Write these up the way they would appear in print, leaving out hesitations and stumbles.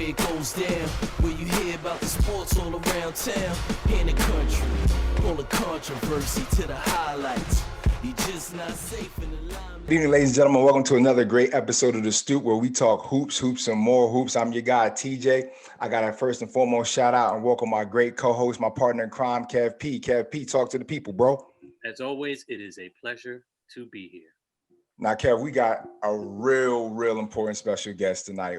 where it goes down, where you hear about the sports all around town. In the country, full of controversy to the highlights. You just not safe in the limelight. Good evening, ladies and gentlemen. Welcome to another great episode of The Stoop, where we talk hoops, and more hoops. I'm your guy, TJ. I got to first and foremost shout out and welcome my great co-host, my partner in crime, Kev P. Kev P, talk to the people, bro. As always, it is a pleasure to be here. Now, Kev, we got a real important special guest tonight.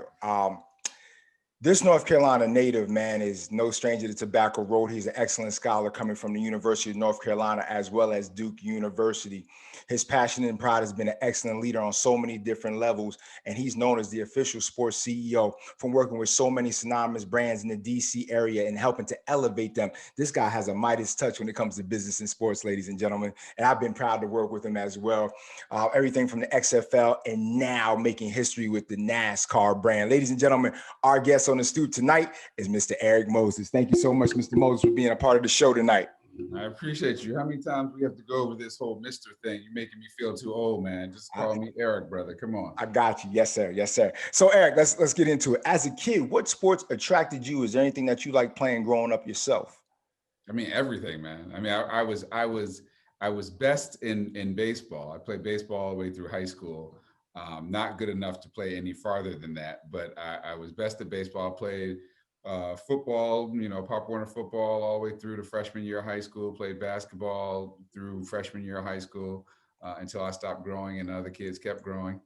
This North Carolina native, man, is no stranger to Tobacco Road. He's an excellent scholar coming from the University of North Carolina as well as Duke University. His passion and pride has been an excellent leader on so many different levels, and he's known as the official sports CEO from working with so many synonymous brands in the DC area and helping to elevate them. This guy has a Midas touch when it comes to business and sports, ladies and gentlemen, and I've been proud to work with him as well. Everything from the XFL and now making history with the NASCAR brand. Ladies and gentlemen, our guest on the Stoop tonight is Mr. Erik Moses. Thank you so much, Mr. Moses, for being a part of the show tonight. I appreciate you. How many times we have to go over this whole Mr. thing? You're making me feel too old, man. Just call me Erik, brother. Come on. I got you. Yes, sir. Yes, sir. So, Erik, let's get into it. As a kid, what sports attracted you? Is there anything that you like playing growing up yourself? I mean, everything, man. I mean, I was best in baseball. I played baseball all the way through high school. Not good enough to play any farther than that, but I was best at baseball. I played football, Pop Warner football all the way through to freshman year of high school, played basketball through freshman year of high school until I stopped growing and other kids kept growing.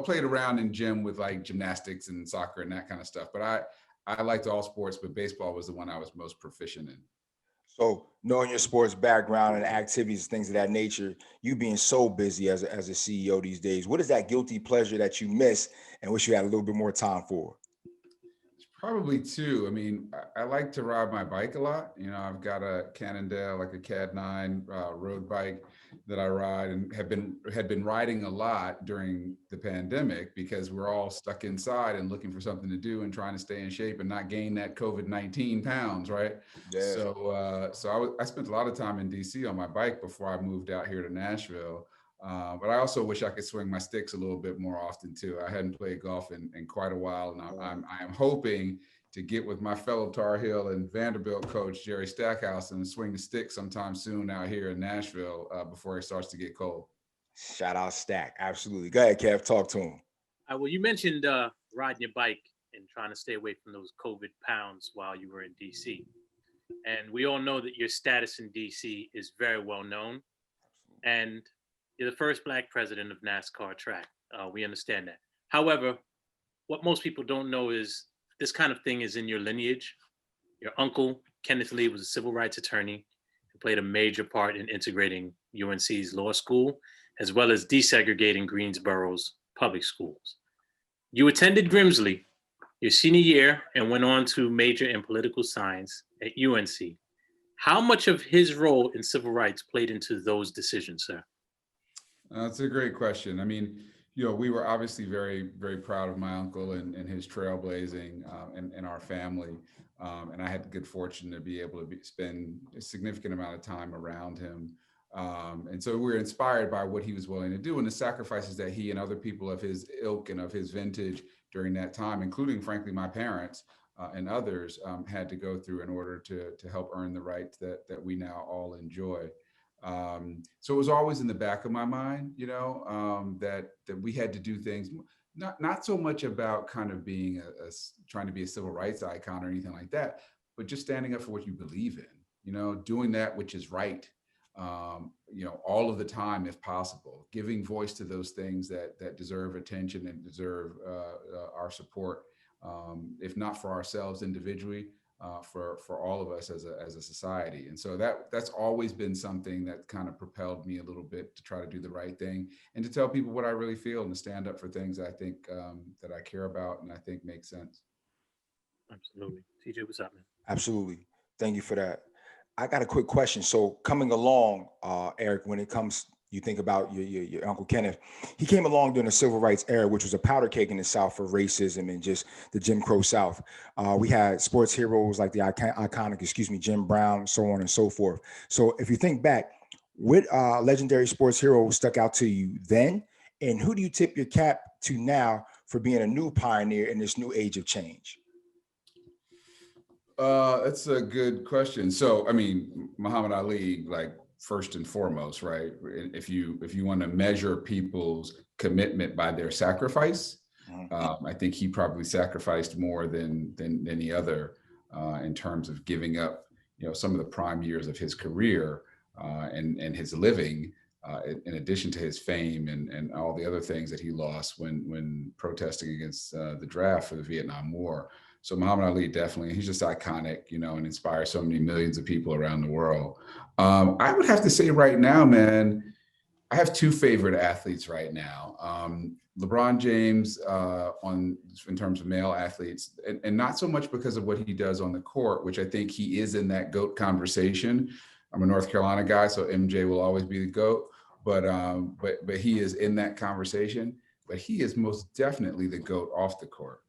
Played around in gym with like gymnastics and soccer and that kind of stuff. But I liked all sports, but baseball was the one I was most proficient in. So knowing your sports background and activities, things of that nature, you being so busy as a CEO these days, what is that guilty pleasure that you miss and wish you had a little bit more time for? It's probably two. I mean, I like to ride my bike a lot. I've got a Cannondale, like a Cad 9 road bike that I ride and had been riding a lot during the pandemic because we're all stuck inside and looking for something to do and trying to stay in shape and not gain that COVID-19 pounds, right? Yeah. So I spent a lot of time in DC on my bike before I moved out here to Nashville. But I also wish I could swing my sticks a little bit more often too. I hadn't played golf in quite a while, and I am hoping to get with my fellow Tar Heel and Vanderbilt coach, Jerry Stackhouse, and swing the stick sometime soon out here in Nashville before it starts to get cold. Shout out Stack. Absolutely. Go ahead, Kev. Talk to him. Well, you mentioned riding your bike and trying to stay away from those COVID pounds while you were in DC. And we all know that your status in DC is very well known. And you're the first Black president of NASCAR track. We understand that. However, what most people don't know is this kind of thing is in your lineage. Your uncle, Kenneth Lee, was a civil rights attorney and played a major part in integrating UNC's law school, as well as desegregating Greensboro's public schools. You attended Grimsley your senior year and went on to major in political science at UNC. How much of his role in civil rights played into those decisions, sir? That's a great question. I mean, we were obviously very, very proud of my uncle and his trailblazing and our family. And I had the good fortune to be able to spend a significant amount of time around him. And so we were inspired by what he was willing to do and the sacrifices that he and other people of his ilk and of his vintage during that time, including, frankly, my parents and others, had to go through in order to help earn the rights that we now all enjoy. So it was always in the back of my mind, that we had to do things, not so much about kind of being trying to be a civil rights icon or anything like that, but just standing up for what you believe in, doing that which is right, all of the time, if possible, giving voice to those things that deserve attention and deserve our support, if not for ourselves individually, for all of us as a society. And so that's always been something that kind of propelled me a little bit to try to do the right thing and to tell people what I really feel and to stand up for things I think that I care about and I think make sense. Absolutely. TJ, what's up, man? Absolutely. Thank you for that. I got a quick question. So coming along, Erik, when it comes, you think about your Uncle Kenneth, he came along during the civil rights era, which was a powder keg in the South for racism and just the Jim Crow South. We had sports heroes like the iconic, Jim Brown, so on and so forth. So if you think back, what legendary sports hero stuck out to you then? And who do you tip your cap to now for being a new pioneer in this new age of change? That's a good question. So, I mean, Muhammad Ali, like first and foremost, right? If you want to measure people's commitment by their sacrifice, I think he probably sacrificed more than any other in terms of giving up, some of the prime years of his career and his living, in addition to his fame and all the other things that he lost when protesting against the draft for the Vietnam War. So Muhammad Ali, definitely, he's just iconic, and inspires so many millions of people around the world. I would have to say right now, man, I have two favorite athletes right now. LeBron James in terms of male athletes, and not so much because of what he does on the court, which I think he is in that GOAT conversation. I'm a North Carolina guy, so MJ will always be the GOAT, but he is in that conversation. But he is most definitely the GOAT off the court.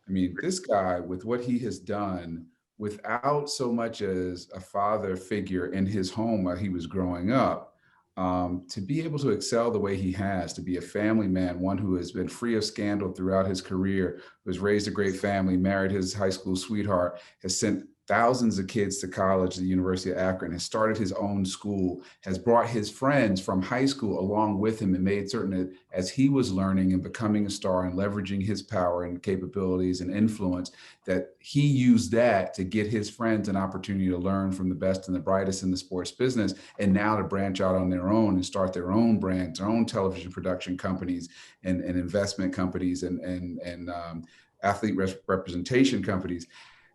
I mean, this guy, with what he has done without so much as a father figure in his home while he was growing up, to be able to excel the way he has, to be a family man, one who has been free of scandal throughout his career, who has raised a great family, married his high school sweetheart, has sent thousands of kids to college, the University of Akron, has started his own school, has brought his friends from high school along with him and made certain that as he was learning and becoming a star and leveraging his power and capabilities and influence, that he used that to get his friends an opportunity to learn from the best and the brightest in the sports business, and now to branch out on their own and start their own brands, their own television production companies and investment companies and athlete representation companies.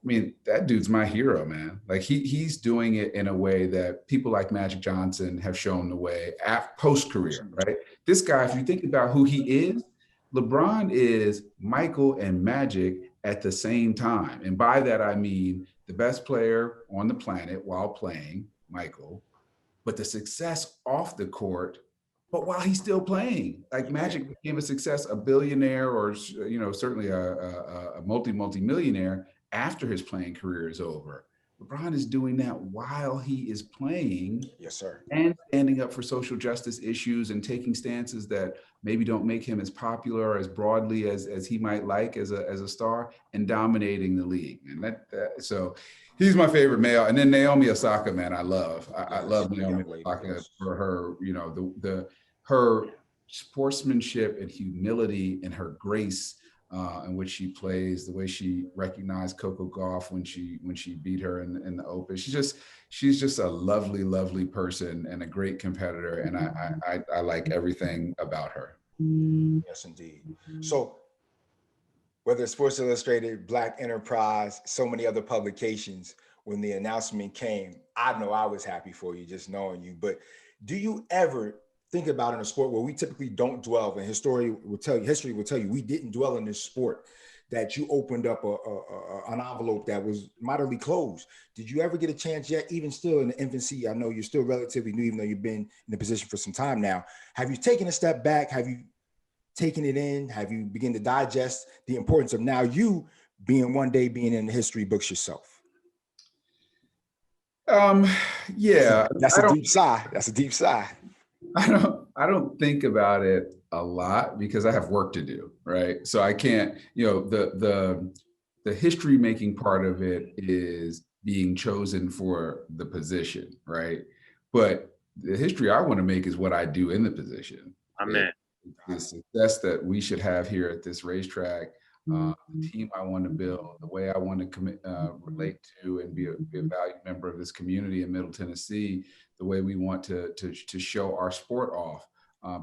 I mean, that dude's my hero, man. Like he's doing it in a way that people like Magic Johnson have shown the way post-career, right? This guy, if you think about who he is, LeBron is Michael and Magic at the same time. And by that, I mean the best player on the planet while playing, Michael, but the success off the court, but while he's still playing. Like Magic became a success, a billionaire, or certainly a multi-millionaire after his playing career is over. LeBron is doing that while he is playing. Yes, sir. And standing up for social justice issues and taking stances that maybe don't make him as popular or as broadly as he might like as a star, and dominating the league. And so he's my favorite male. And then Naomi Osaka, man, I love Naomi Osaka for her, her sportsmanship and humility and her grace in which she plays, the way she recognized Coco Gauff when she beat her in the Open. She's just a lovely, lovely person and a great competitor. And I like everything about her. Yes, indeed. So whether it's Sports Illustrated, Black Enterprise, so many other publications, when the announcement came, I know I was happy for you just knowing you. But do you ever think about in a sport where we typically don't dwell, and history will tell you we didn't dwell in this sport, that you opened up an envelope that was moderately closed? Did you ever get a chance yet, even still in the infancy? I know you're still relatively new, even though you've been in the position for some time now. Have you taken a step back? Have you taken it in? Have you begun to digest the importance of now you one day being in the history books yourself? Yeah. That's a deep sigh. That's a deep sigh. I don't think about it a lot because I have work to do, right? So I can't, the history making part of it is being chosen for the position, right? But the history I want to make is what I do in the position. Amen. The success that we should have here at this racetrack, the team I want to build, the way I want to relate to and be a valued member of this community in Middle Tennessee, the way we want to show our sport off,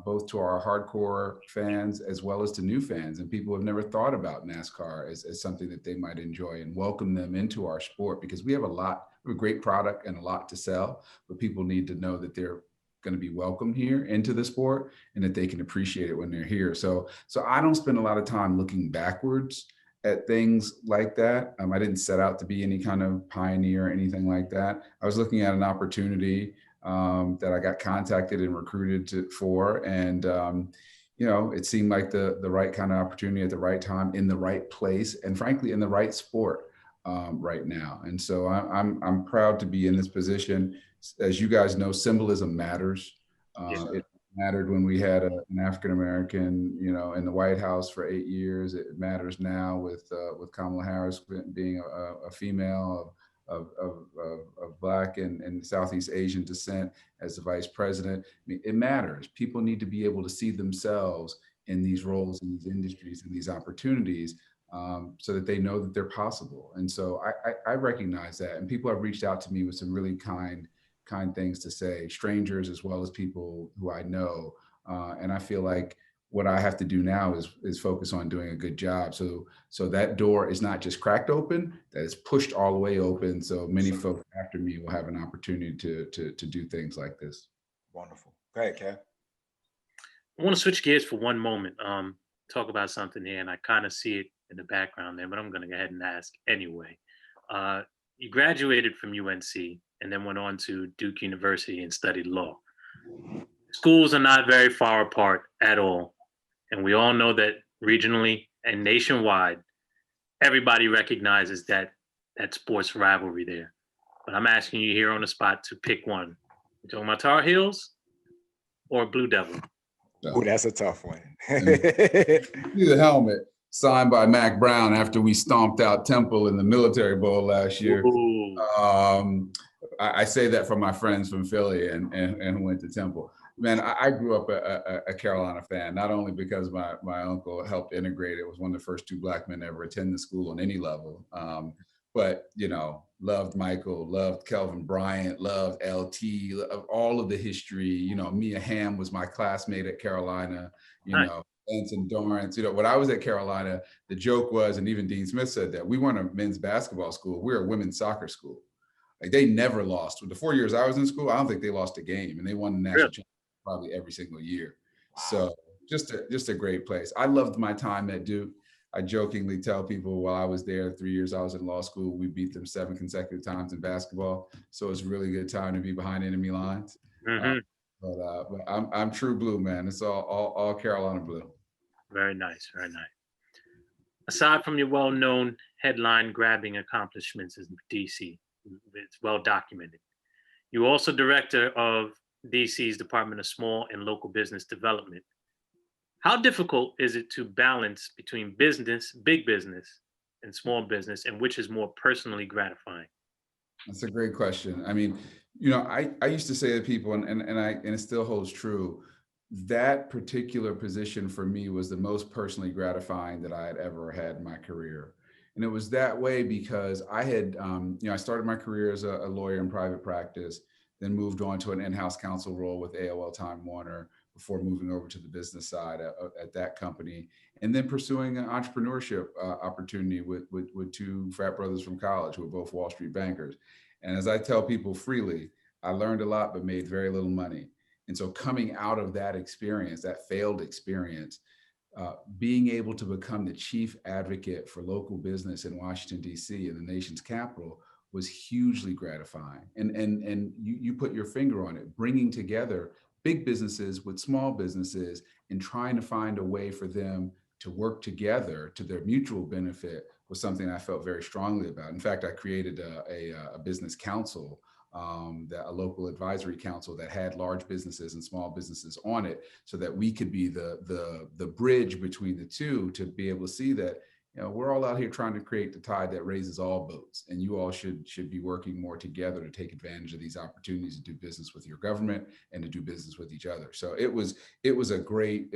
both to our hardcore fans as well as to new fans and people who have never thought about NASCAR as something that they might enjoy, and welcome them into our sport, because we have a great product and a lot to sell, but people need to know that they're going to be welcome here into the sport and that they can appreciate it when they're here. So I don't spend a lot of time looking backwards at things like that. I didn't set out to be any kind of pioneer or anything like that. I was looking at an opportunity that I got contacted and recruited for. And, it seemed like the right kind of opportunity at the right time, in the right place, and frankly, in the right sport right now. And so I'm proud to be in this position. As you guys know, symbolism matters. Yes, It mattered when we had an African American, in the White House for 8 years. It matters now with Kamala Harris being a female of Black and Southeast Asian descent as the vice president. I mean, it matters. People need to be able to see themselves in these roles, in these industries, in these opportunities, so that they know that they're possible. And so I recognize that, and people have reached out to me with some really kind things to say, strangers as well as people who I know. And I feel like what I have to do now is focus on doing a good job. So that door is not just cracked open, that is pushed all the way open. So many folks after me will have an opportunity to do things like this. Wonderful. Go ahead, Kev. I want to switch gears for one moment. Talk about something here, and I kind of see it in the background there, but I'm going to go ahead and ask anyway. You graduated from UNC and then went on to Duke University and studied law. Schools are not very far apart at all. And we all know that regionally and nationwide, everybody recognizes that sports rivalry there. But I'm asking you here on the spot to pick one. You talking about Tar Heels or Blue Devil? Oh, that's a tough one. See the helmet signed by Mac Brown after we stomped out Temple in the Military Bowl last year. I say that from my friends from Philly and who went to Temple. Man, I grew up a Carolina fan, not only because my uncle helped integrate it, was one of the first 2 Black men to ever attend the school on any level. But, loved Michael, loved Kelvin Bryant, loved LT, all of the history. Mia Hamm was my classmate at Carolina, Anson Dorrance. When I was at Carolina, the joke was, and even Dean Smith said that, we weren't a men's basketball school, we were a women's soccer school. Like, they never lost. The 4 years I was in school, I don't think they lost a game, and they won the national championship probably every single year. So just a great place. I loved my time at Duke. I jokingly tell people while I was there, 3 years I was in law school, we beat them 7 consecutive times in basketball. So it's a really good time to be behind enemy lines. Mm-hmm. But I'm true blue, man. It's all Carolina blue. Very nice, very nice. Aside from your well-known headline-grabbing accomplishments in DC, it's well documented. You're also director of DC's Department of Small and Local Business Development. How difficult is it to balance between business, big business, and small business, and which is more personally gratifying? That's a great question. I mean, I used to say to people, and it still holds true, that particular position for me was the most personally gratifying that I had ever had in my career. And it was that way because I had, I started my career as a lawyer in private practice, then moved on to an in-house counsel role with AOL Time Warner before moving over to the business side at that company, and then pursuing an entrepreneurship opportunity with 2 frat brothers from college who were both Wall Street bankers. And as I tell people freely, I learned a lot, but made very little money. And so coming out of that experience, that failed experience, being able to become the chief advocate for local business in Washington, D.C., in the nation's capital, was hugely gratifying. And you put your finger on it, bringing together big businesses with small businesses and trying to find a way for them to work together to their mutual benefit was something I felt very strongly about. In fact, I created a business council, a local advisory council that had large businesses and small businesses on it, so that we could be the bridge between the two to be able to see that we're all out here trying to create the tide that raises all boats, and you all should be working more together to take advantage of these opportunities to do business with your government and to do business with each other. So it was a great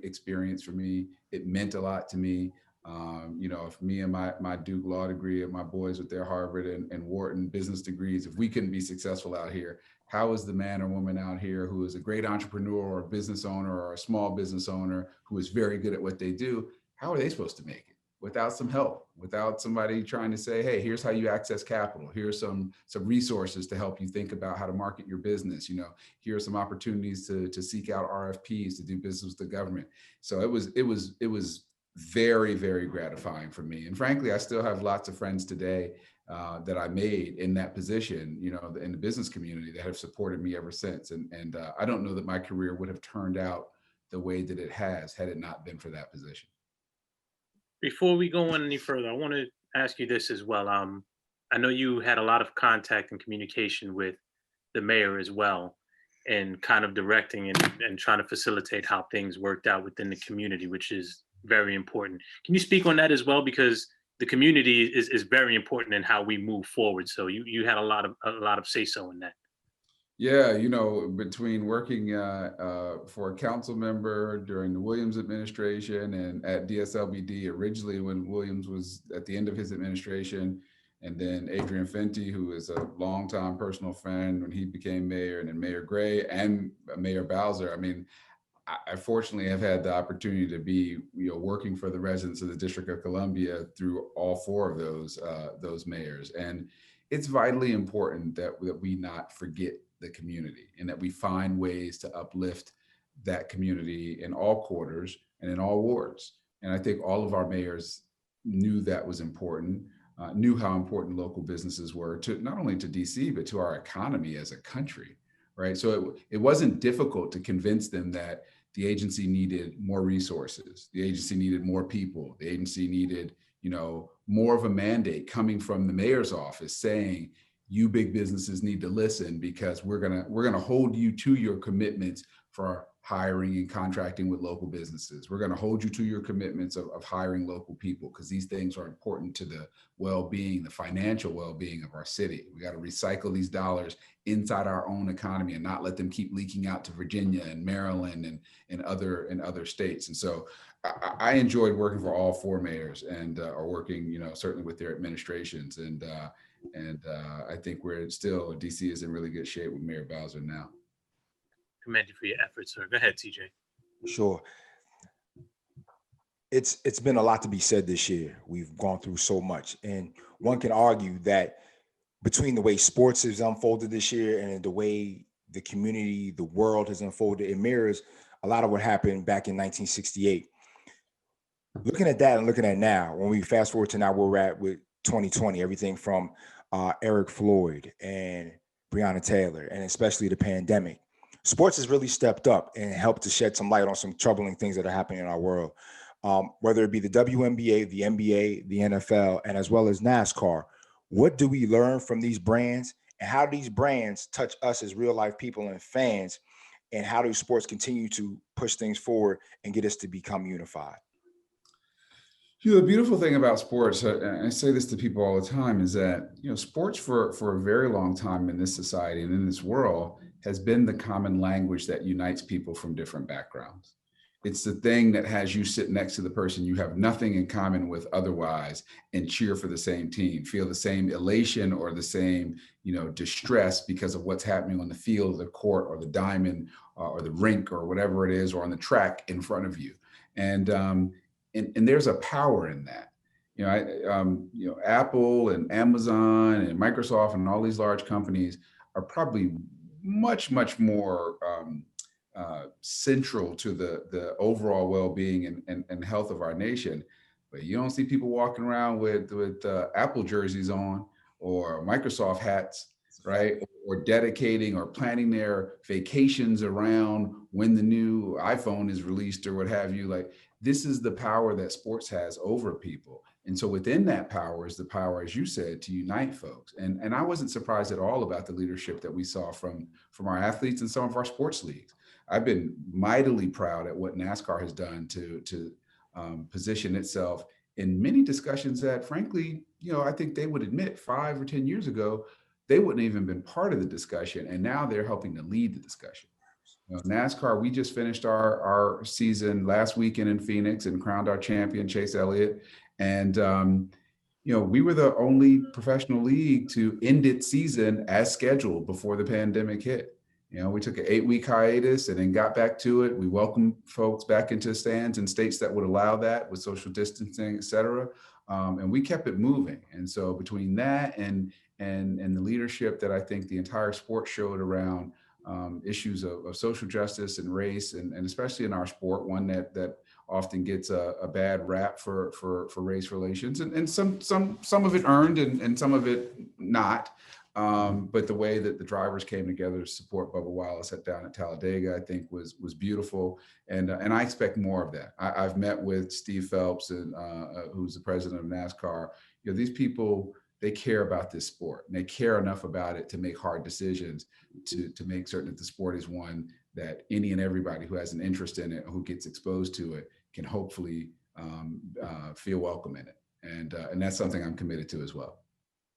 experience for me. It meant a lot to me. If me and my Duke law degree and my boys with their Harvard and Wharton business degrees, if we couldn't be successful out here, how is the man or woman out here who is a great entrepreneur or a business owner or a small business owner who is very good at what they do, how are they supposed to make it without some help, without somebody trying to say, hey, here's how you access capital. Here's some resources to help you think about how to market your business. Here are some opportunities to seek out RFPs, to do business with the government. So it was very, very gratifying for me. And frankly, I still have lots of friends today that I made in that position, in the business community, that have supported me ever since. And I don't know that my career would have turned out the way that it has had it not been for that position. Before we go on any further, I want to ask you this as well. I know you had a lot of contact and communication with the mayor as well. and kind of directing and trying to facilitate how things worked out within the community, which is very important. Can you speak on that as well? Because the community is very important in how we move forward. So you had a lot of say so in that. Yeah, between working for a council member during the Williams administration and at DSLBD originally when Williams was at the end of his administration, and then Adrian Fenty, who is a longtime personal friend when he became mayor, and then Mayor Gray and Mayor Bowser. I mean, I fortunately have had the opportunity to be, working for the residents of the District of Columbia through all four of those mayors, and it's vitally important that we not forget the community and that we find ways to uplift that community in all quarters and in all wards. And I think all of our mayors knew that was important, knew how important local businesses were to not only to DC, but to our economy as a country, right? So it wasn't difficult to convince them that the agency needed more resources. The agency needed more people. The agency needed, more of a mandate coming from the mayor's office saying, you big businesses need to listen because we're gonna hold you to your commitments for hiring and contracting with local businesses. We're gonna hold you to your commitments of hiring local people because these things are important to the well-being, the financial well-being of our city. We got to recycle these dollars inside our own economy and not let them keep leaking out to Virginia and Maryland and other states. And so I enjoyed working for all four mayors and are working, certainly with their administrations. And I think DC is in really good shape with Mayor Bowser now. Commend you for your efforts, sir. Go ahead, TJ. Sure. It's been a lot to be said this year. We've gone through so much, and one can argue that between the way sports has unfolded this year and the way the community, the world has unfolded, it mirrors a lot of what happened back in 1968. Looking at that and looking at now, when we fast forward to now where we're at with 2020, everything from Eric Floyd and Breonna Taylor, and especially the pandemic, sports has really stepped up and helped to shed some light on some troubling things that are happening in our world. Whether it be the WNBA, the NBA, the NFL, and as well as NASCAR, what do we learn from these brands, and how do these brands touch us as real life people and fans, and how do sports continue to push things forward and get us to become unified? The beautiful thing about sports, and I say this to people all the time, is that sports for a very long time in this society and in this world has been the common language that unites people from different backgrounds. It's the thing that has you sit next to the person you have nothing in common with otherwise and cheer for the same team, feel the same elation or the same, distress because of what's happening on the field, the court, or the diamond, or the rink, or whatever it is, or on the track in front of you. And there's a power in that. Apple and Amazon and Microsoft and all these large companies are probably much more central to the overall well-being and health of our nation. But you don't see people walking around with Apple jerseys on or Microsoft hats, right? Or dedicating or planning their vacations around when the new iPhone is released or what have you. Like, this is the power that sports has over people. And so within that power is the power, as you said, to unite folks. And I wasn't surprised at all about the leadership that we saw from our athletes and some of our sports leagues. I've been mightily proud at what NASCAR has done to position itself in many discussions that, frankly, I think they would admit 5 or 10 years ago, they wouldn't even been part of the discussion. And now they're helping to lead the discussion. NASCAR, we just finished our season last weekend in Phoenix and crowned our champion, Chase Elliott. And, we were the only professional league to end its season as scheduled before the pandemic hit. We took an 8-week hiatus and then got back to it. We welcomed folks back into stands in states that would allow that with social distancing, et cetera. And we kept it moving. And so between that and the leadership that I think the entire sport showed around issues of social justice and race, and especially in our sport, one that often gets a bad rap for race relations, and some of it earned and some of it not. But the way that the drivers came together to support Bubba Wallace down at Talladega, I think was beautiful, and I expect more of that. I've met with Steve Phelps, and who's the president of NASCAR. These people they care about this sport, and they care enough about it to make hard decisions to make certain that the sport is one that any and everybody who has an interest in it, or who gets exposed to it, can hopefully feel welcome in it. And that's something I'm committed to as well.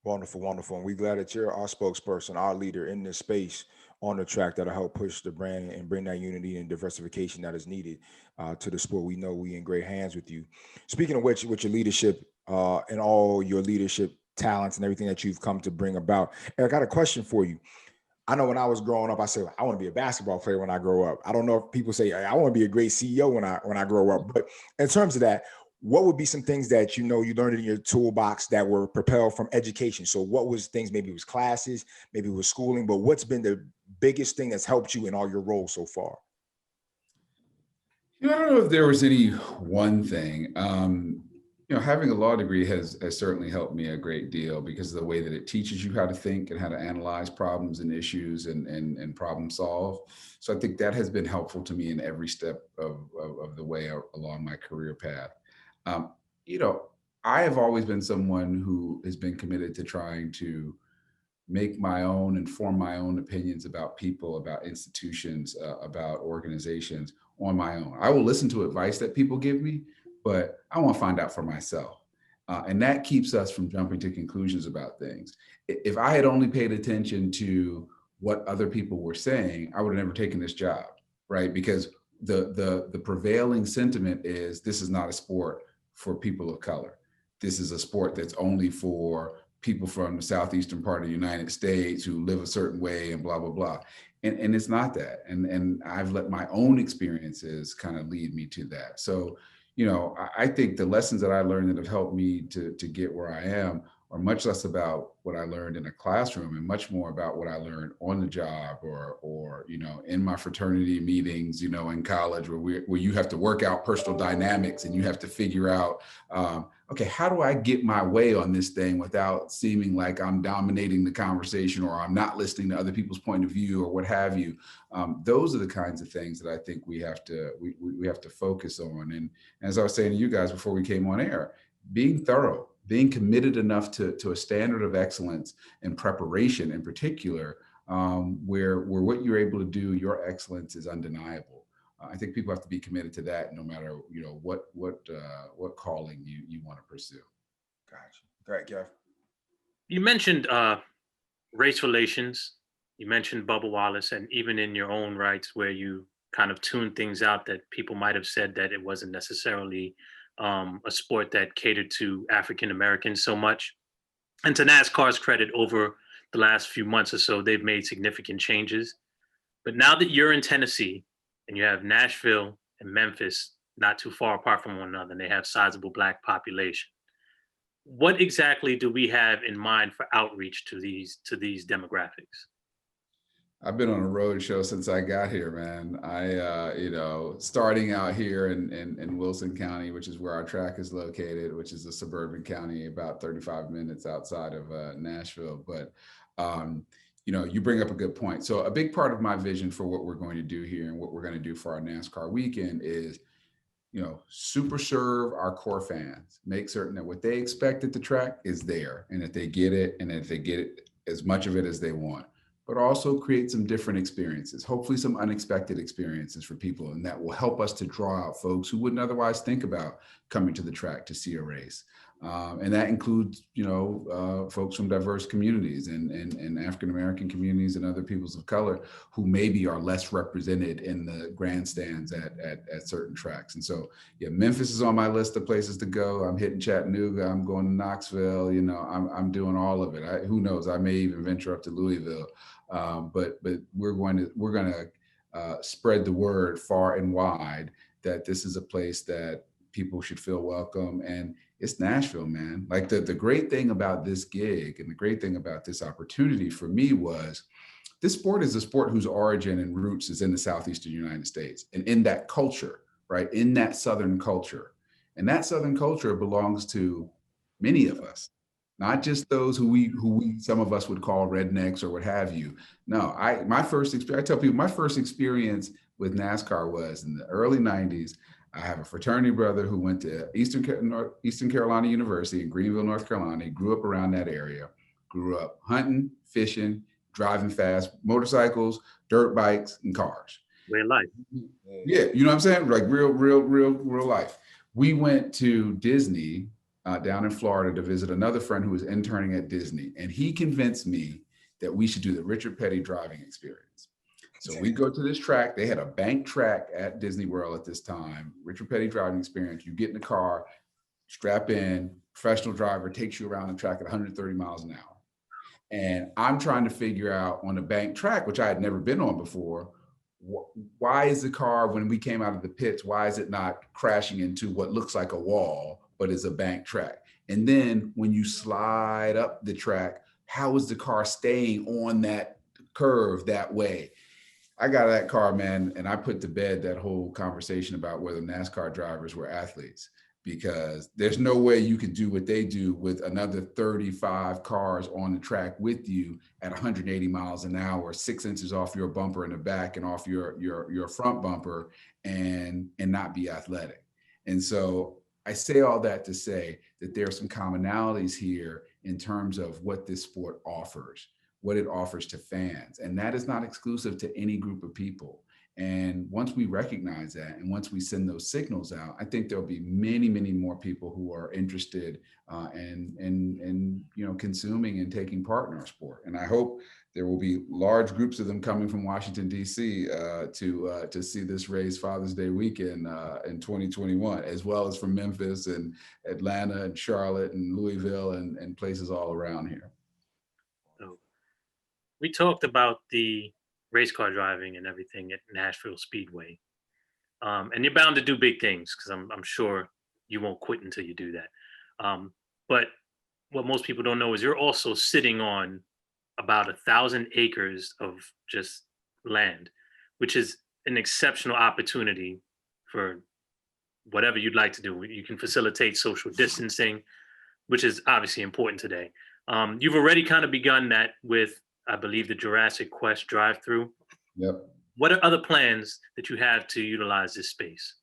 Wonderful, wonderful. And we're glad that you're our spokesperson, our leader in this space on the track that'll help push the brand and bring that unity and diversification that is needed to the sport. We know we in great hands with you. Speaking of which, with your leadership and all your leadership talents and everything that you've come to bring about, Eric, I got a question for you. I know when I was growing up, I said, I want to be a basketball player when I grow up. I don't know if people say I want to be a great CEO when I grow up, but in terms of that, what would be some things that you learned in your toolbox that were propelled from education? So what was things, maybe it was classes, maybe it was schooling, but what's been the biggest thing that's helped you in all your roles so far? I don't know if there was any one thing. Having a law degree has certainly helped me a great deal because of the way that it teaches you how to think and how to analyze problems and issues and problem solve. So I think that has been helpful to me in every step of the way along my career path. I have always been someone who has been committed to trying to make my own and form my own opinions about people, about institutions, about organizations on my own. I will listen to advice that people give me, but I want to find out for myself. And that keeps us from jumping to conclusions about things. If I had only paid attention to what other people were saying, I would have never taken this job, right? Because the prevailing sentiment is this is not a sport for people of color. This is a sport that's only for people from the southeastern part of the United States who live a certain way and blah, blah, blah. And it's not that. And I've let my own experiences kind of lead me to that. So, I think the lessons that I learned that have helped me to get where I am are much less about what I learned in a classroom and much more about what I learned on the job or in my fraternity meetings, in college where you have to work out personal dynamics and you have to figure out, okay, how do I get my way on this thing without seeming like I'm dominating the conversation or I'm not listening to other people's point of view or what have you. Those are the kinds of things that I think we have to focus on. And as I was saying to you guys before we came on air, being thorough, being committed enough to a standard of excellence and preparation in particular, where what you're able to do, your excellence is undeniable. I think people have to be committed to that no matter, what calling you want to pursue. Gotcha. Great, Jeff. You mentioned race relations. You mentioned Bubba Wallace, and even in your own rights where you kind of tuned things out that people might have said that it wasn't necessarily a sport that catered to African Americans so much. And to NASCAR's credit, over the last few months or so, they've made significant changes. But now that you're in Tennessee and you have Nashville and Memphis not too far apart from one another, and they have sizable Black population, what exactly do we have in mind for outreach to these demographics? I've been on a road show since I got here, man. Starting out here in Wilson County, which is where our track is located, which is a suburban county about 35 minutes outside of Nashville. But, you bring up a good point. So a big part of my vision for what we're going to do here and what we're going to do for our NASCAR weekend is, super serve our core fans, make certain that what they expect at the track is there and that they get it and that they get it, as much of it as they want, but also create some different experiences, hopefully some unexpected experiences for people. And that will help us to draw out folks who wouldn't otherwise think about coming to the track to see a race. And that includes, folks from diverse communities and African-American communities and other peoples of color who maybe are less represented in the grandstands at certain tracks. And so, yeah, Memphis is on my list of places to go. I'm hitting Chattanooga. I'm going to Knoxville. I'm doing all of it. Who knows? I may even venture up to Louisville. But we're going to spread the word far and wide that this is a place that people should feel welcome. And it's Nashville, man. Like the great thing about this gig and the great thing about this opportunity for me was this sport is a sport whose origin and roots is in the Southeastern United States and in that culture, right? In that Southern culture. And that Southern culture belongs to many of us, not just those who we some of us would call rednecks or what have you. No, I tell people my first experience with NASCAR was in the early 90s. I have a fraternity brother who went to Eastern Carolina University in Greenville, North Carolina. He grew up around that area, grew up hunting, fishing, driving fast motorcycles, dirt bikes, and cars. Way of life. Yeah, you know what I'm saying? Like real life. We went to Disney down in Florida to visit another friend who was interning at Disney, and he convinced me that we should do the Richard Petty driving experience. So we go to this track. They had a bank track at Disney World at this time. Richard Petty driving experience. You get in the car, strap in, professional driver takes you around the track at 130 miles an hour. And I'm trying to figure out on a bank track, which I had never been on before, why is the car, when we came out of the pits, why is it not crashing into what looks like a wall, but is a bank track? And then when you slide up the track, how is the car staying on that curve that way? I got that car, man, and I put to bed that whole conversation about whether NASCAR drivers were athletes, because there's no way you could do what they do with another 35 cars on the track with you at 180 miles an hour, 6 inches off your bumper in the back and off your front bumper, and not be athletic. And so I say all that to say that there are some commonalities here in terms of what this sport offers, what it offers to fans. And that is not exclusive to any group of people. And once we recognize that, and once we send those signals out, I think there'll be many, many more people who are interested in consuming and taking part in our sport. And I hope there will be large groups of them coming from Washington, D.C. To see this race Father's Day weekend in 2021, as well as from Memphis and Atlanta and Charlotte and Louisville and places all around here. So we talked about the race car driving and everything at Nashville Speedway. And you're bound to do big things, because I'm sure you won't quit until you do that. But what most people don't know is you're also sitting on about 1,000 acres of just land, which is an exceptional opportunity for whatever you'd like to do. You can facilitate social distancing, which is obviously important today. You've already kind of begun that with, I believe, the Jurassic Quest drive-through. Yep. What are other plans that you have to utilize this space?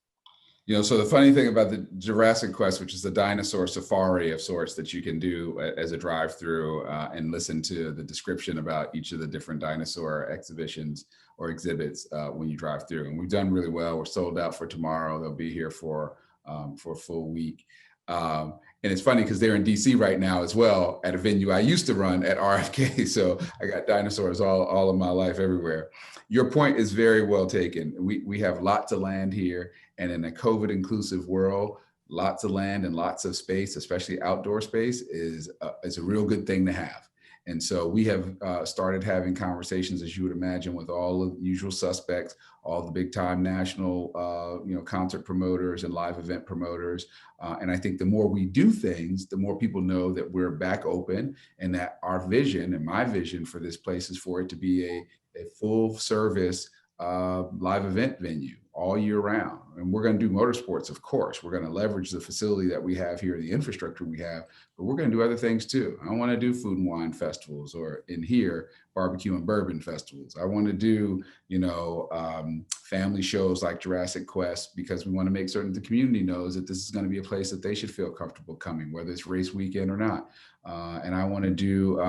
So the funny thing about the Jurassic Quest, which is a dinosaur safari of sorts that you can do as a drive-through and listen to the description about each of the different dinosaur exhibitions or exhibits when you drive through. And we've done really well. We're sold out for tomorrow. They'll be here for a full week. And it's funny because they're in DC right now as well at a venue I used to run at RFK. So I got dinosaurs all of my life everywhere. Your point is very well taken. We have lots of land here, and in a COVID inclusive world, lots of land and lots of space, especially outdoor space, is a real good thing to have. And so we have started having conversations, as you would imagine, with all of the usual suspects, all the big time national, concert promoters and live event promoters. And I think the more we do things, the more people know that we're back open, and that our vision and my vision for this place is for it to be a full service live event venue all year round. And we're going to do motorsports, of course. We're going to leverage the facility that we have here, the infrastructure we have, but we're going to do other things too. I want to do food and wine festivals, or in here, barbecue and bourbon festivals. I want to do, family shows like Jurassic Quest, because we want to make certain the community knows that this is going to be a place that they should feel comfortable coming, whether it's race weekend or not. And I want to do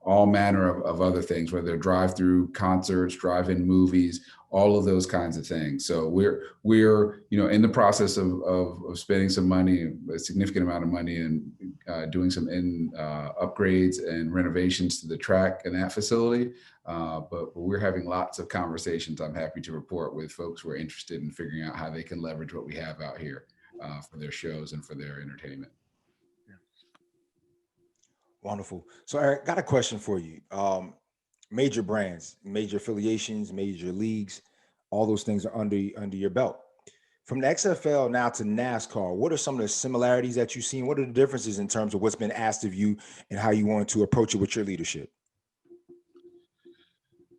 all manner of other things, whether they're drive-through concerts, drive-in movies, all of those kinds of things. So we're in the process of spending some money, a significant amount of money, and doing some upgrades and renovations to the track and that facility. But we're having lots of conversations, I'm happy to report, with folks who are interested in figuring out how they can leverage what we have out here for their shows and for their entertainment. Wonderful. So Eric, got a question for you. Major brands, major affiliations, major leagues, all those things are under your belt. From the XFL now to NASCAR, what are some of the similarities that you've seen? What are the differences in terms of what's been asked of you and how you want to approach it with your leadership?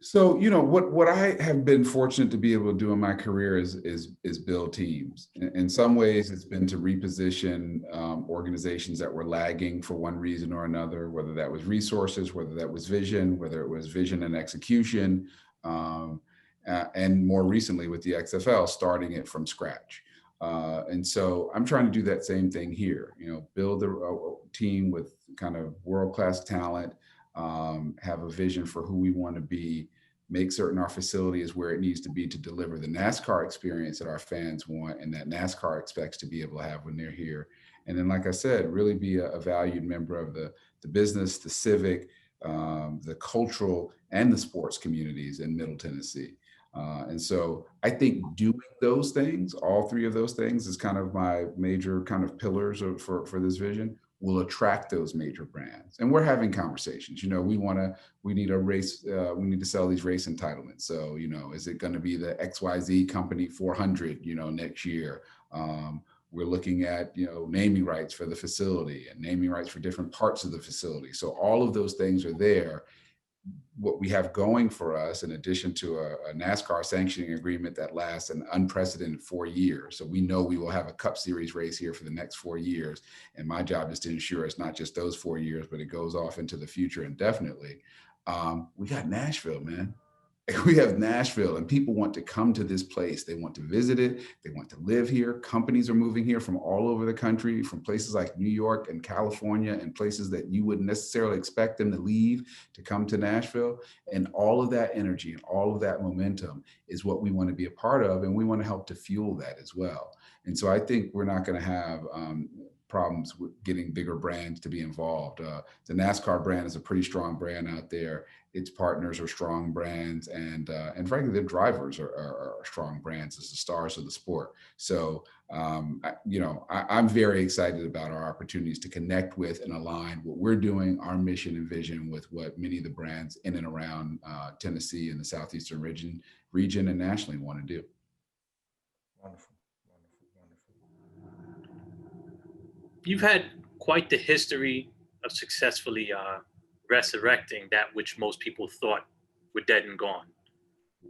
So, what I have been fortunate to be able to do in my career is build teams. In some ways, it's been to reposition organizations that were lagging for one reason or another, whether that was resources, whether that was vision, whether it was vision and execution, and more recently with the XFL, starting it from scratch. And so I'm trying to do that same thing here, build a team with kind of world-class talent, have a vision for who we want to be, make certain our facility is where it needs to be to deliver the NASCAR experience that our fans want and that NASCAR expects to be able to have when they're here. And then, like I said, really be a valued member of the business, the civic, the cultural, and the sports communities in Middle Tennessee. And so I think doing those things, all three of those things, is kind of my major kind of pillars for this vision, will attract those major brands. And we're having conversations. We need a race, we need to sell these race entitlements. So, is it going to be the XYZ company 400, next year? We're looking at, naming rights for the facility and naming rights for different parts of the facility. So all of those things are there. What we have going for us, in addition to a NASCAR sanctioning agreement that lasts an unprecedented 4 years. So we know we will have a Cup Series race here for the next 4 years. And my job is to ensure it's not just those 4 years, but it goes off into the future indefinitely. We got Nashville, man. We have Nashville, and people want to come to this place. They want to visit it. They want to live here. Companies are moving here from all over the country, from places like New York and California and places that you wouldn't necessarily expect them to leave to come to Nashville. And all of that energy and all of that momentum is what we want to be a part of, and we want to help to fuel that as well. And so I think we're not going to have problems with getting bigger brands to be involved. The NASCAR brand is a pretty strong brand out there. Its partners are strong brands, and frankly, their drivers are strong brands as the stars of the sport. So, I'm very excited about our opportunities to connect with and align what we're doing, our mission and vision, with what many of the brands in and around Tennessee and the Southeastern region and nationally want to do. Wonderful. You've had quite the history of successfully resurrecting that which most people thought were dead and gone.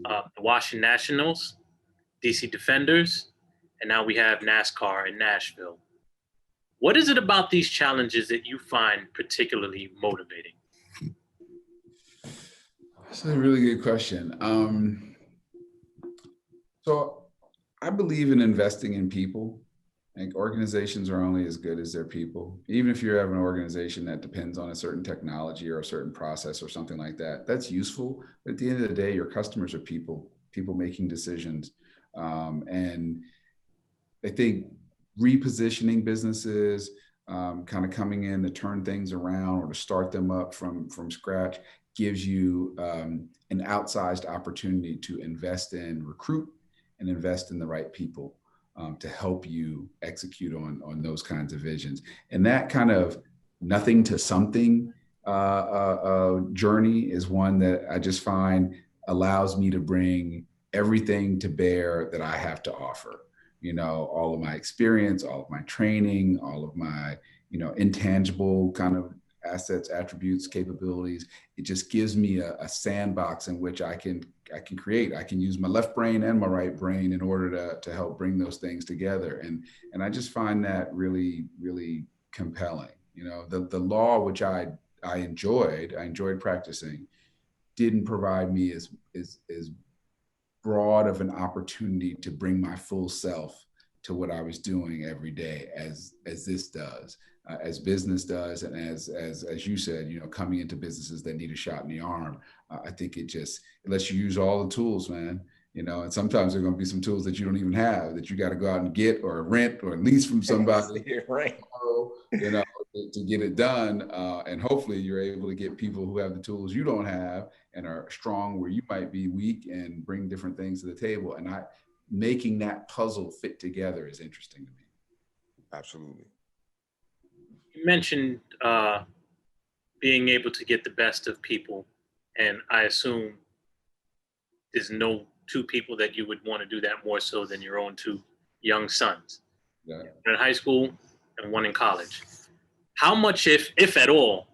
The Washington Nationals, DC Defenders, and now we have NASCAR in Nashville. What is it about these challenges that you find particularly motivating? That's a really good question. So I believe in investing in people. Like, organizations are only as good as their people. Even if you have an organization that depends on a certain technology or a certain process or something like that, that's useful. But at the end of the day, your customers are people making decisions. And I think repositioning businesses, kind of coming in to turn things around or to start them up from scratch, gives you an outsized opportunity to invest in, recruit, and invest in the right people. To help you execute on those kinds of visions. And that kind of nothing to something journey is one that I just find allows me to bring everything to bear that I have to offer. All of my experience, all of my training, all of my, intangible kind of assets, attributes, capabilities. It just gives me a sandbox in which I can create. I can use my left brain and my right brain in order to help bring those things together. And I just find that really, really compelling. The law, which I enjoyed practicing, didn't provide me as broad of an opportunity to bring my full self to what I was doing every day as this does. As business does, and as you said, coming into businesses that need a shot in the arm, I think it lets you use all the tools, man. And sometimes there are going to be some tools that you don't even have, that you got to go out and get or rent or lease from somebody, right? To get it done. And hopefully you're able to get people who have the tools you don't have and are strong where you might be weak and bring different things to the table. And making that puzzle fit together is interesting to me. Absolutely. You mentioned being able to get the best of people, and I assume there's no two people that you would want to do that more so than your own two young sons. Yeah. One in high school and one in college. How much, if at all,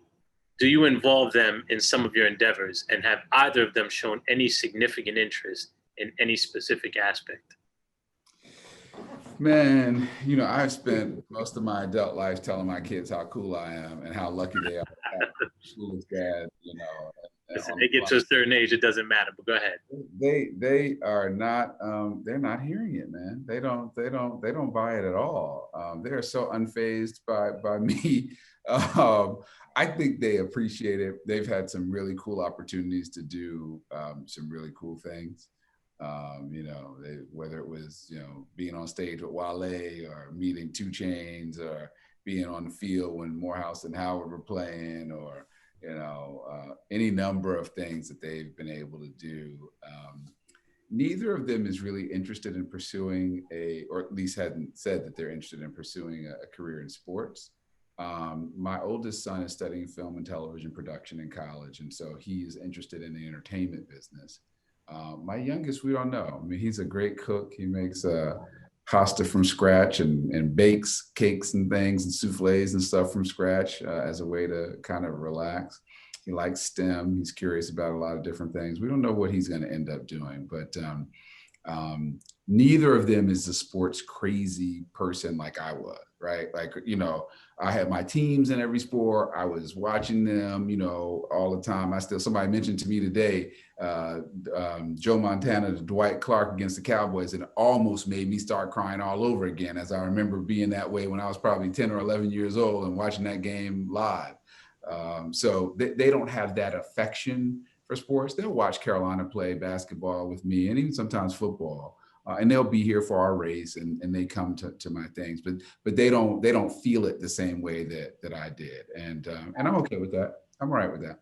do you involve them in some of your endeavors, and have either of them shown any significant interest in any specific aspect? Man, I've spent most of my adult life telling my kids how cool I am and how lucky they are to have coolest dad, and Listen, on they the get to a certain age, it doesn't matter. But go ahead. they are not they're not hearing it, man. They don't buy it at all. They are so unfazed by me. I think they appreciate it. They've had some really cool opportunities to do some really cool things. Whether it was being on stage with Wale or meeting 2 Chainz or being on the field when Morehouse and Howard were playing, or any number of things that they've been able to do. Neither of them is really interested in pursuing or at least hadn't said that they're interested in pursuing a career in sports. My oldest son is studying film and television production in college, and so he's interested in the entertainment business. My youngest, we don't know. I mean, he's a great cook. He makes pasta from scratch and bakes cakes and things and souffles and stuff from scratch as a way to kind of relax. He likes STEM. He's curious about a lot of different things. We don't know what he's going to end up doing, but neither of them is a sports crazy person like I was, right? Like, I had my teams in every sport. I was watching them, all the time. Somebody mentioned to me today, Joe Montana to Dwight Clark against the Cowboys, and it almost made me start crying all over again, as I remember being that way when I was probably 10 or 11 years old and watching that game live. So they don't have that affection for sports. They'll watch Carolina play basketball with me, and even sometimes football. And they'll be here for our race, and they come to my things, but they don't feel it the same way that I did, and I'm okay with that. I'm all right with that.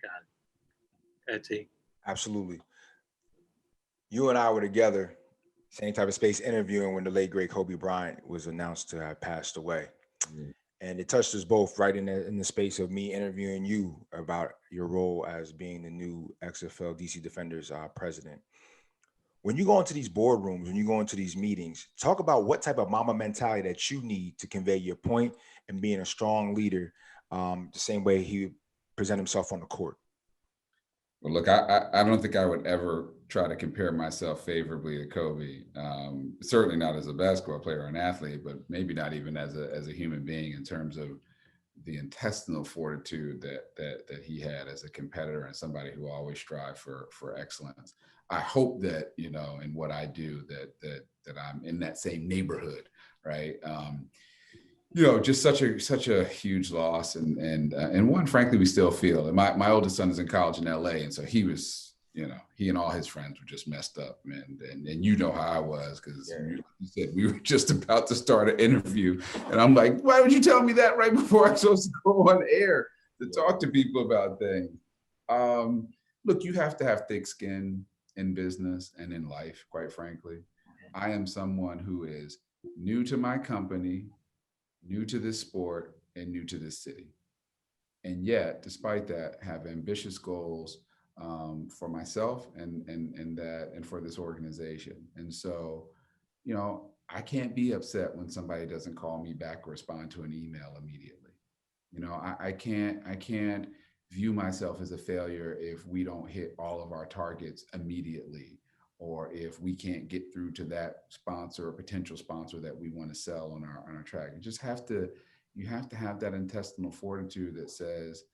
Got it. T. Absolutely. You and I were together, same type of space, interviewing when the late great Kobe Bryant was announced to have passed away. Mm. And it touched us both right in the space of me interviewing you about your role as being the new XFL DC Defenders president. When you go into these boardrooms, when you go into these meetings, talk about what type of mama mentality that you need to convey your point and being a strong leader, the same way he present himself on the court. Well, look, I don't think I would ever try to compare myself favorably to Kobe. Certainly not as a basketball player or an athlete, but maybe not even as a human being, in terms of the intestinal fortitude that he had as a competitor and somebody who always strived for excellence. I hope that, in what I do, that I'm in that same neighborhood, right? Just such a huge loss, and one, frankly, we still feel. And my oldest son is in college in LA, and so he was, he and all his friends were just messed up, man. And how I was, because you said we were just about to start an interview, and I'm like, why would you tell me that right before I'm supposed to go on air to talk to people about things? Look, you have to have thick skin in business and in life, quite frankly. I am someone who is new to my company, new to this sport, and new to this city. And yet, despite that, have ambitious goals for myself and for this organization. And so, I can't be upset when somebody doesn't call me back or respond to an email immediately. I can't view myself as a failure if we don't hit all of our targets immediately, or if we can't get through to that sponsor or potential sponsor that we want to sell on our track. You have to have that intestinal fortitude that says,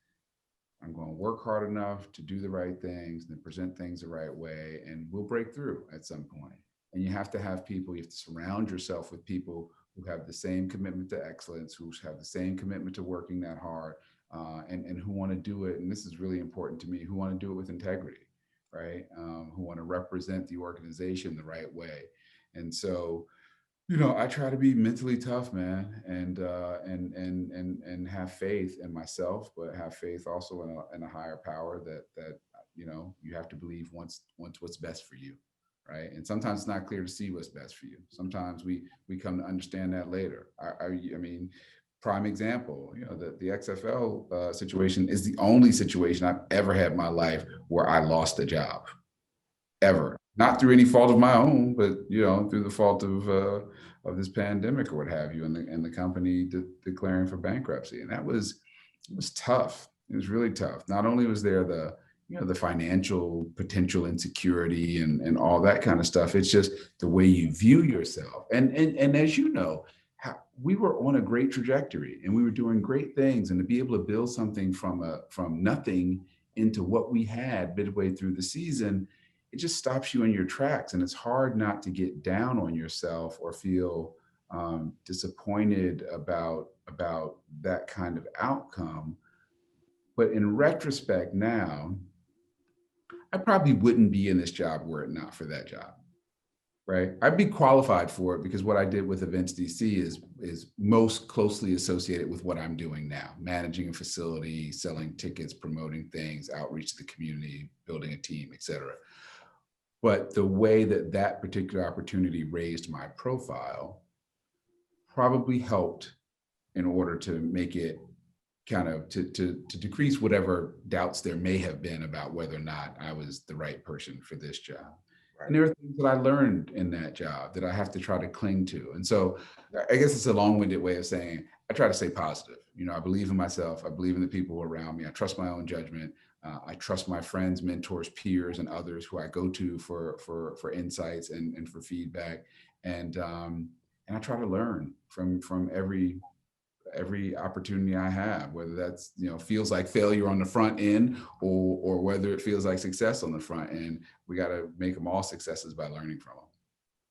I'm going to work hard enough to do the right things and present things the right way, and we'll break through at some point. And you have to have to surround yourself with people who have the same commitment to excellence, who have the same commitment to working that hard, and who want to do it. And this is really important to me, who want to do it with integrity, right? Who want to represent the organization the right way. And so, I try to be mentally tough, man, and have faith in myself, but have faith also in a higher power that you have to believe wants what's best for you, right? And sometimes it's not clear to see what's best for you. Sometimes we come to understand that later. I mean, prime example, the XFL situation is the only situation I've ever had in my life where I lost a job, ever. Not through any fault of my own, but through the fault of this pandemic or what have you, and the company declaring for bankruptcy. And it was tough. It was really tough. Not only was there the the financial potential insecurity and all that kind of stuff. It's just the way you view yourself. And as you know, we were on a great trajectory and we were doing great things, and to be able to build something from nothing into what we had midway through the season, it just stops you in your tracks. And it's hard not to get down on yourself or feel disappointed about that kind of outcome. But in retrospect now, I probably wouldn't be in this job were it not for that job, right? I'd be qualified for it because what I did with Events DC is most closely associated with what I'm doing now: managing a facility, selling tickets, promoting things, outreach to the community, building a team, et cetera. But the way that particular opportunity raised my profile probably helped in order to make it kind of to decrease whatever doubts there may have been about whether or not I was the right person for this job. Right. And there are things that I learned in that job that I have to try to cling to. And so I guess it's a long-winded way of saying I try to stay positive. I believe in myself. I believe in the people around me. I trust my own judgment. I trust my friends, mentors, peers, and others who I go to for insights and for feedback. And I try to learn from every opportunity I have, whether that's, feels like failure on the front end or whether it feels like success on the front end. We got to make them all successes by learning from them.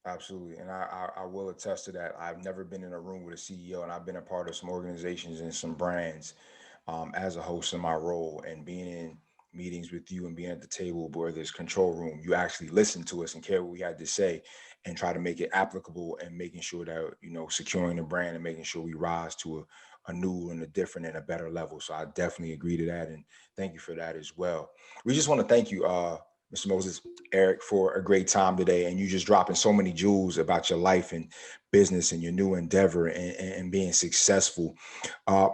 Absolutely. And I will attest to that. I've never been in a room with a CEO, and I've been a part of some organizations and some brands as a host in my role, and being in meetings with you and being at the table where there's control room, you actually listen to us and care what we had to say and try to make it applicable, and making sure that, securing the brand and making sure we rise to a new and a different and a better level. So I definitely agree to that. And thank you for that as well. We just want to thank you, Mr. Moses, Erik, for a great time today. And you just dropping so many jewels about your life and business and your new endeavor and being successful.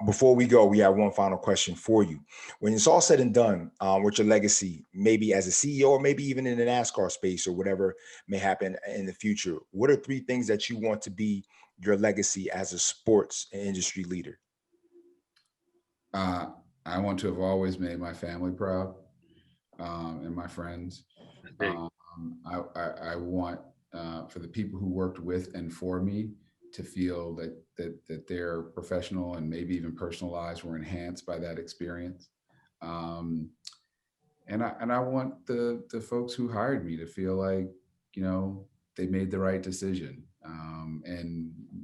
Before we go, we have one final question for you. When it's all said and done, with your legacy, maybe as a CEO or maybe even in the NASCAR space or whatever may happen in the future, what are 3 things that you want to be your legacy as a sports and industry leader? I want to have always made my family proud. And my friends. I want for the people who worked with and for me to feel that their professional and maybe even personal lives were enhanced by that experience. And I want the folks who hired me to feel like, they made the right decision.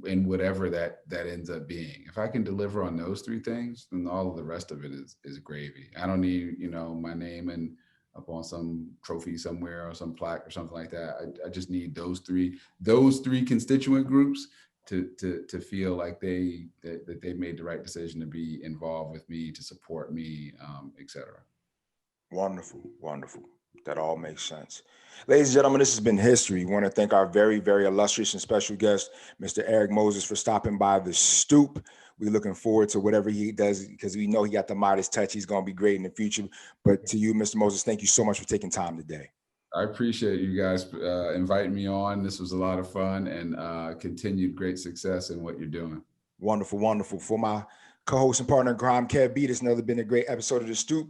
And whatever that ends up being. If I can deliver on those 3 things, then all of the rest of it is gravy. I don't need, my name and up on some trophy somewhere or some plaque or something like that. I just need those three constituent groups to feel like they made the right decision to be involved with me, to support me, et cetera. Wonderful, wonderful. That all makes sense. Ladies and gentlemen, this has been history. We want to thank our very, very illustrious and special guest, Mr. Erik Moses, for stopping by the Stoop. We're looking forward to whatever he does, because we know he got the Midas touch. He's going to be great in the future. But to you, Mr. Moses, thank you so much for taking time today. I appreciate you guys inviting me on. This was a lot of fun, and continued great success in what you're doing. Wonderful, wonderful. For my co-host and partner, Grime Kev B, this has been a great episode of the Stoop.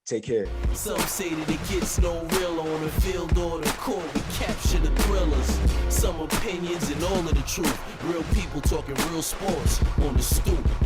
Take care. Some say that it gets no real on the field or the court. We capture the thrillers. Some opinions and all of the truth. Real people talking real sports on the Stoop.